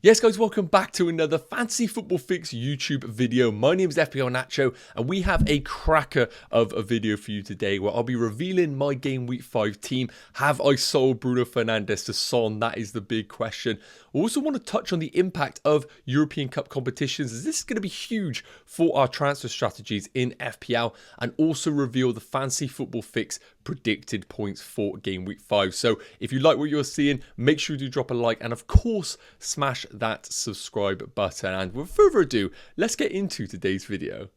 Yes guys, welcome back to another Fantasy Football Fix YouTube video. My name is FPL Nacho and we have a cracker of a video for you today where I'll be revealing my Game Week 5 team. Have I sold Bruno Fernandes to Son? That is the big question. I also want to touch on the impact of European Cup competitions, as this is going to be huge for our transfer strategies in FPL, and also reveal the Fantasy Football Fix predicted points for Game Week 5. So if you like what you're seeing, make sure you drop a like and of course smash that subscribe button. And without further ado, let's get into today's video.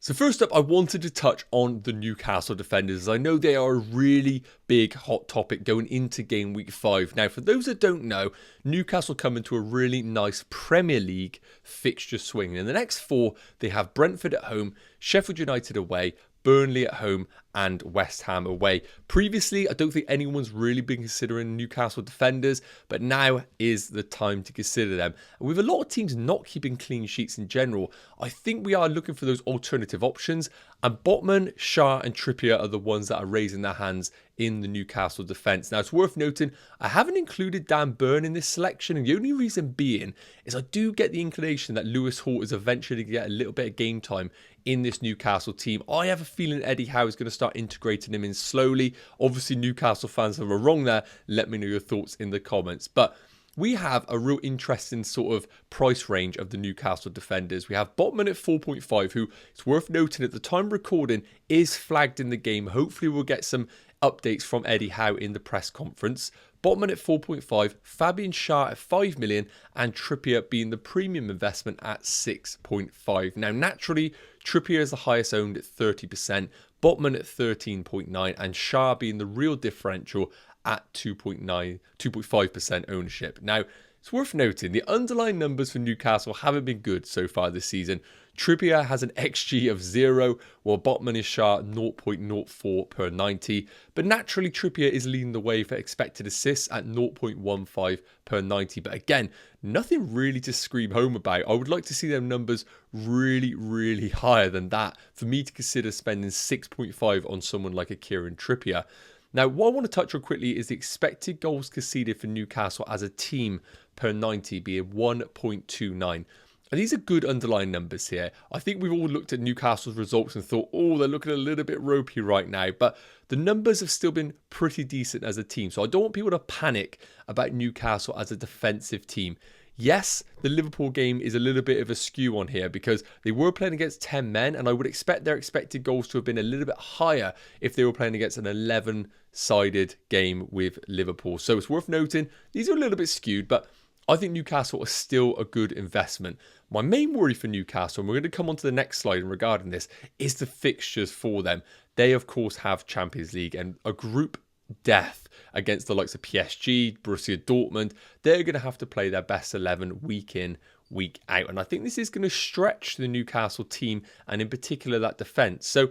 So first up, I wanted to touch on the Newcastle defenders, as I know they are a really big hot topic going into Game Week 5. Now, for those that don't know, Newcastle come into a really nice Premier League fixture swing. In the next four, they have Brentford at home, Sheffield United away, Burnley at home and West Ham away. Previously, I don't think anyone's really been considering Newcastle defenders, but now is the time to consider them. And with a lot of teams not keeping clean sheets in general, I think we are looking for those alternative options. And Botman, Shah and Trippier are the ones that are raising their hands in the Newcastle defence. Now, it's worth noting, I haven't included Dan Burn in this selection, and the only reason being is I do get the inclination that Lewis Hall is eventually going to get a little bit of game time in this Newcastle team. I have a feeling Eddie Howe is going to start integrating him in slowly. Obviously, Newcastle fans that were wrong there, let me know your thoughts in the comments. But we have a real interesting sort of price range of the Newcastle defenders. We have Botman at 4.5, who, it's worth noting at the time of recording, is flagged in the game. Hopefully we'll get some updates from Eddie Howe in the press conference. Botman at 4.5, Fabian Schär at 5 million, and Trippier being the premium investment at 6.5. Now, naturally, Trippier is the highest owned at 30%, Botman at 13.9, and Schär being the real differential at 2.5% ownership. Now, it's worth noting, the underlying numbers for Newcastle haven't been good so far this season. Trippier has an XG of 0, while Botman is Schär 0.04 per 90. But naturally, Trippier is leading the way for expected assists at 0.15 per 90. But again, nothing really to scream home about. I would like to see them numbers really higher than that for me to consider spending 6.5 on someone like a Kieran Trippier. Now, what I want to touch on quickly is the expected goals conceded for Newcastle as a team per 90 being 1.29. And these are good underlying numbers here. I think we've all looked at Newcastle's results and thought, oh, they're looking a little bit ropey right now. But the numbers have still been pretty decent as a team. So I don't want people to panic about Newcastle as a defensive team. Yes, the Liverpool game is a little bit of a skew on here because they were playing against 10 men, and I would expect their expected goals to have been a little bit higher if they were playing against an 11-sided game with Liverpool. So it's worth noting, these are a little bit skewed, but I think Newcastle is still a good investment. My main worry for Newcastle, and we're going to come on to the next slide regarding this, is the fixtures for them. They, of course, have Champions League and a group death against the likes of PSG, Borussia Dortmund. They're going to have to play their best 11 week in, week out. And I think this is going to stretch the Newcastle team and in particular that defence. So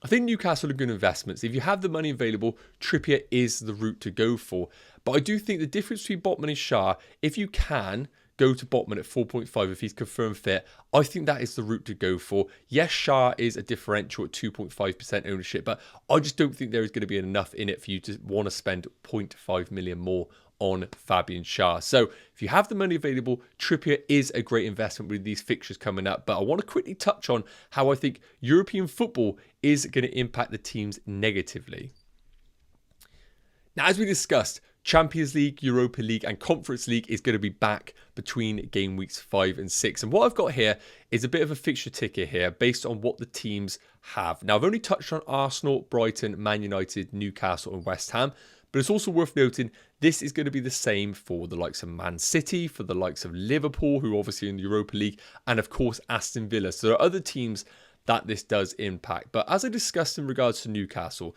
I think Newcastle are good investments. If you have the money available, Trippier is the route to go for. But I do think the difference between Botman and Schär, if you can go to Botman at 4.5 if he's confirmed fit, I think that is the route to go for. Yes, Schär is a differential at 2.5% ownership, but I just don't think there is going to be enough in it for you to want to spend 0.5 million more on Fabian Schär. So if you have the money available, Trippier is a great investment with these fixtures coming up. But I want to quickly touch on how I think European football is going to impact the teams negatively. Now, as we discussed, Champions League, Europa League and Conference League is going to be back between game weeks 5 and 6. And what I've got here is a bit of a fixture ticker here based on what the teams have. Now, I've only touched on Arsenal, Brighton, Man United, Newcastle and West Ham. But it's also worth noting, this is going to be the same for the likes of Man City, for the likes of Liverpool, who are obviously in the Europa League, and of course Aston Villa. So there are other teams that this does impact. But as I discussed in regards to Newcastle,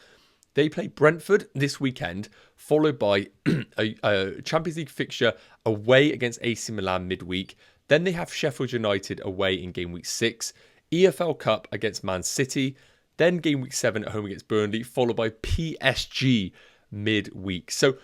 they play Brentford this weekend, followed by a Champions League fixture away against AC Milan midweek. Then they have Sheffield United away in game week 6, EFL Cup against Man City, then game week 7 at home against Burnley, followed by PSG midweek. So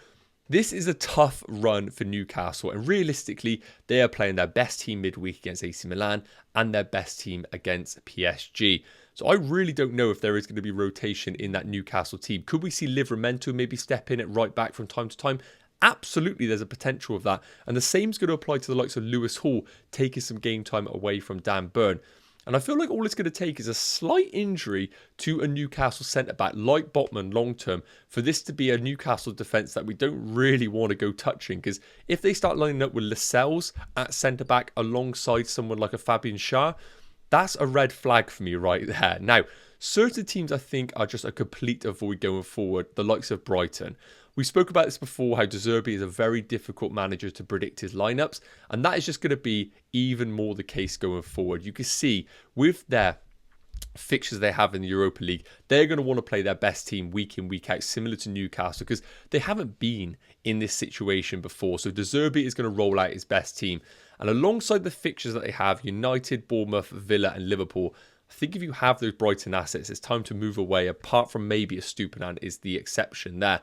this is a tough run for Newcastle, and realistically, they are playing their best team midweek against AC Milan and their best team against PSG. So I really don't know if there is going to be rotation in that Newcastle team. Could we see Livramento maybe step in at right back from time to time? Absolutely, there's a potential of that. And the same's going to apply to the likes of Lewis Hall, taking some game time away from Dan Burn. And I feel like all it's going to take is a slight injury to a Newcastle centre-back like Botman long-term for this to be a Newcastle defence that we don't really want to go touching. Because if they start lining up with Lascelles at centre-back alongside someone like a Fabian Schär, that's a red flag for me right there. Now, certain teams I think are just a complete avoid going forward, the likes of Brighton. We spoke about this before, how De Zerbi is a very difficult manager to predict his lineups, and that is just going to be even more the case going forward. You can see with their fixtures they have in the Europa League, they're going to want to play their best team week in, week out, similar to Newcastle, because they haven't been in this situation before. So De Zerbi is going to roll out his best team. And alongside the fixtures that they have, United, Bournemouth, Villa and Liverpool, I think if you have those Brighton assets, it's time to move away, apart from maybe a Stupinan is the exception there.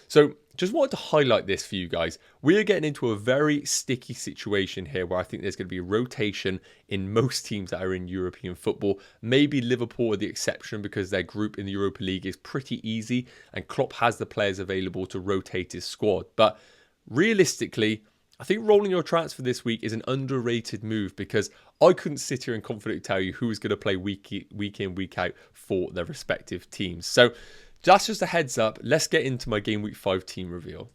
So just wanted to highlight this for you guys. We're getting into a very sticky situation here where I think there's going to be a rotation in most teams that are in European football. Maybe Liverpool are the exception because their group in the Europa League is pretty easy and Klopp has the players available to rotate his squad. But realistically, I think rolling your transfer this week is an underrated move because I couldn't sit here and confidently tell you who is going to play week in, week out for their respective teams. So that's just a heads up. Let's get into my Game Week 5 team reveal.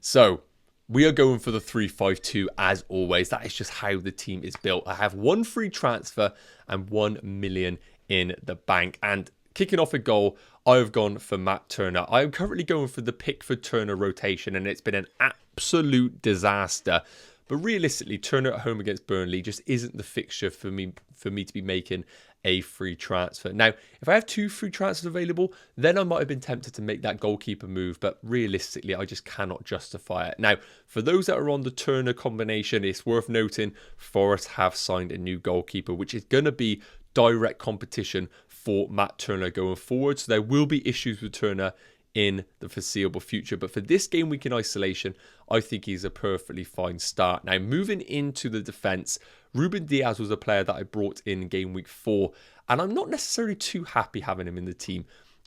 So we are going for the 3-5-2 as always. That is just how the team is built. I have one free transfer and 1 million in the bank. And kicking off a goal, I have gone for Matt Turner. I am currently going for the Pickford-Turner rotation and it's been an absolute disaster. But realistically, Turner at home against Burnley just isn't the fixture for me to be making a free transfer. Now, if I have 2 free transfers available, then I might have been tempted to make that goalkeeper move, but realistically, I just cannot justify it. Now, for those that are on the Turner combination, it's worth noting Forest have signed a new goalkeeper, which is going to be direct competition for Matt Turner going forward. So there will be issues with Turner in the foreseeable future. But for this game week in isolation, I think he's a perfectly fine start. Now, moving into the defence, Ruben Diaz was a player that I brought in game week 4, and I'm not necessarily too happy having him in the team.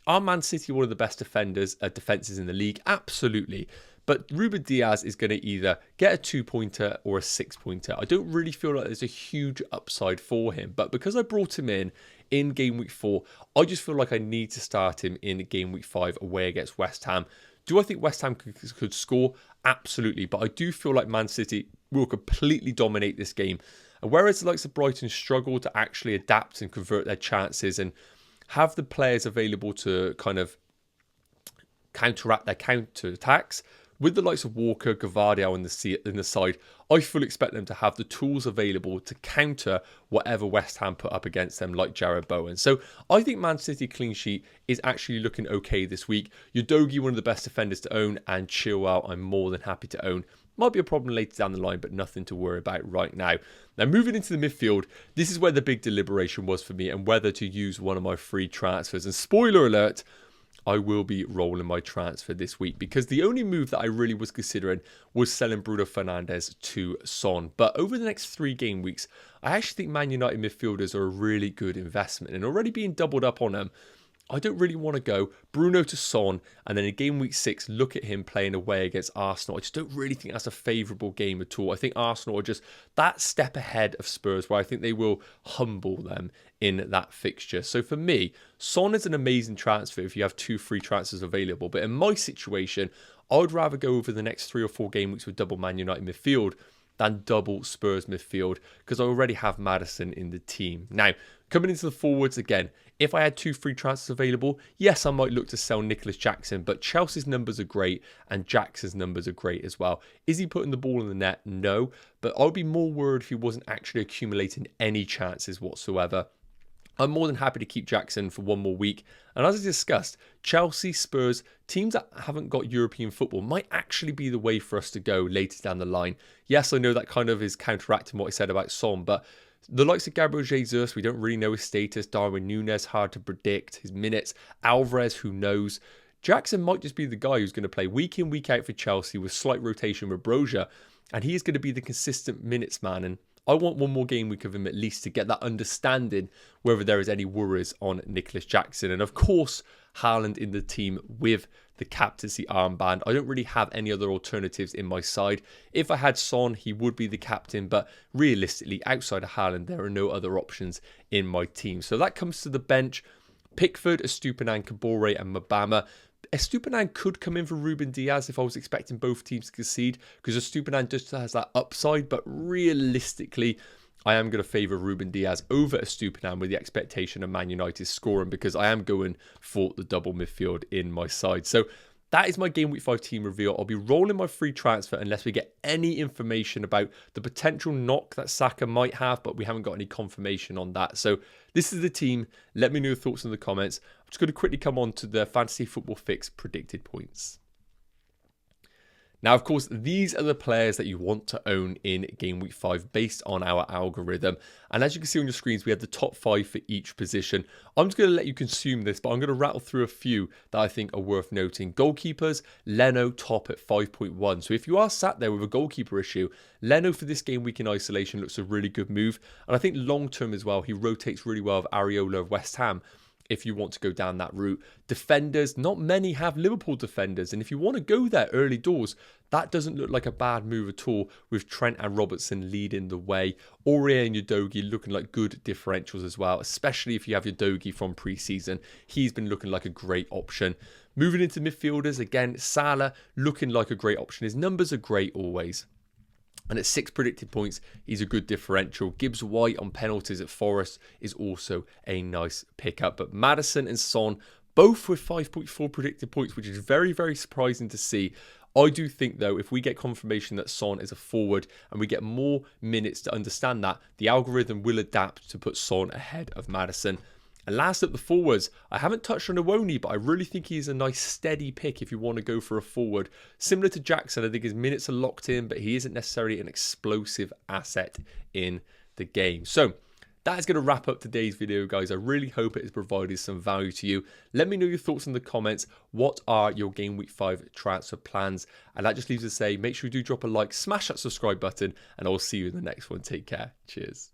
Are Man City one of the best defences in the league? Absolutely. But Ruben Diaz is going to either get a 2-pointer or a 6-pointer. I don't really feel like there's a huge upside for him. But because I brought him in game week 4, I just feel like I need to start him in game week 5 away against West Ham. Do I think West Ham could score? Absolutely. But I do feel like Man City will completely dominate this game. And whereas the likes of Brighton struggle to actually adapt and convert their chances and have the players available to kind of counteract their counter-attacks, with the likes of Walker, Gavardio in the side, I fully expect them to have the tools available to counter whatever West Ham put up against them, like Jared Bowen. So I think Man City clean sheet is actually looking okay this week. Udogie, one of the best defenders to own, and Chilwell, I'm more than happy to own. Might be a problem later down the line, but nothing to worry about right now. Now, moving into the midfield, this is where the big deliberation was for me and whether to use one of my free transfers. And spoiler alert, I will be rolling my transfer this week because the only move that I really was considering was selling Bruno Fernandes to Son. But over the next 3 game weeks, I actually think Man United midfielders are a really good investment and already being doubled up on them. I don't really want to go Bruno to Son and then in game week 6 look at him playing away against Arsenal. I just don't really think that's a favourable game at all. I think Arsenal are just that step ahead of Spurs where I think they will humble them in that fixture. So for me, Son is an amazing transfer if you have 2 free transfers available. But in my situation, I would rather go over the next 3 or 4 game weeks with double Man United midfield than double Spurs midfield because I already have Maddison in the team. Now, coming into the forwards again, if I had 2 free transfers available, yes, I might look to sell Nicholas Jackson, but Chelsea's numbers are great and Jackson's numbers are great as well. Is he putting the ball in the net? No, but I'd be more worried if he wasn't actually accumulating any chances whatsoever. I'm more than happy to keep Jackson for 1 more week. And as I discussed, Chelsea, Spurs, teams that haven't got European football might actually be the way for us to go later down the line. Yes, I know that kind of is counteracting what I said about Son, but the likes of Gabriel Jesus, we don't really know his status. Darwin Núñez, hard to predict. His minutes. Alvarez, who knows? Jackson might just be the guy who's going to play week in, week out for Chelsea with slight rotation with Broja. And he is going to be the consistent minutes man. And I want one more game week of him at least to get that understanding whether there is any worries on Nicholas Jackson. And of course, Haaland in the team with the captaincy armband. I don't really have any other alternatives in my side. If I had Son, he would be the captain, but realistically, outside of Haaland, there are no other options in my team. So that comes to the bench. Pickford, Estupiñán, Kabore and Mabama. Estupiñán could come in for Ruben Diaz if I was expecting both teams to concede, because Estupiñán just has that upside, but realistically, I am going to favour Ruben Diaz over Estupiñán with the expectation of Man United scoring, because I am going for the double midfield in my side. So that is my Game Week 5 team reveal. I'll be rolling my free transfer unless we get any information about the potential knock that Saka might have, but we haven't got any confirmation on that. So this is the team. Let me know your thoughts in the comments. I'm just going to quickly come on to the Fantasy Football Fix predicted points. Now, of course, these are the players that you want to own in Game Week 5 based on our algorithm. And as you can see on your screens, we have the top 5 for each position. I'm just going to let you consume this, but I'm going to rattle through a few that I think are worth noting. Goalkeepers, Leno top at 5.1. So if you are sat there with a goalkeeper issue, Leno for this game week in isolation looks a really good move. And I think long term as well, he rotates really well with Areola of West Ham, if you want to go down that route. Defenders, not many have Liverpool defenders, and if you want to go there early doors, that doesn't look like a bad move at all, with Trent and Robertson leading the way. Aurier and Udogie looking like good differentials as well, especially if you have Udogie from pre-season. He's been looking like a great option. Moving into midfielders, again, Salah looking like a great option. His numbers are great always. And at 6 predicted points, he's a good differential. Gibbs White on penalties at Forest is also a nice pickup. But Maddison and Son, both with 5.4 predicted points, which is very, very surprising to see. I do think, though, if we get confirmation that Son is a forward and we get more minutes to understand that, the algorithm will adapt to put Son ahead of Maddison. And last up, the forwards. I haven't touched on Iwobi, but I really think he's a nice steady pick if you want to go for a forward. Similar to Jackson, I think his minutes are locked in, but he isn't necessarily an explosive asset in the game. So that is going to wrap up today's video, guys. I really hope it has provided some value to you. Let me know your thoughts in the comments. What are your Game Week 5 transfer plans? And that just leaves us to say, make sure you do drop a like, smash that subscribe button, and I will see you in the next one. Take care. Cheers.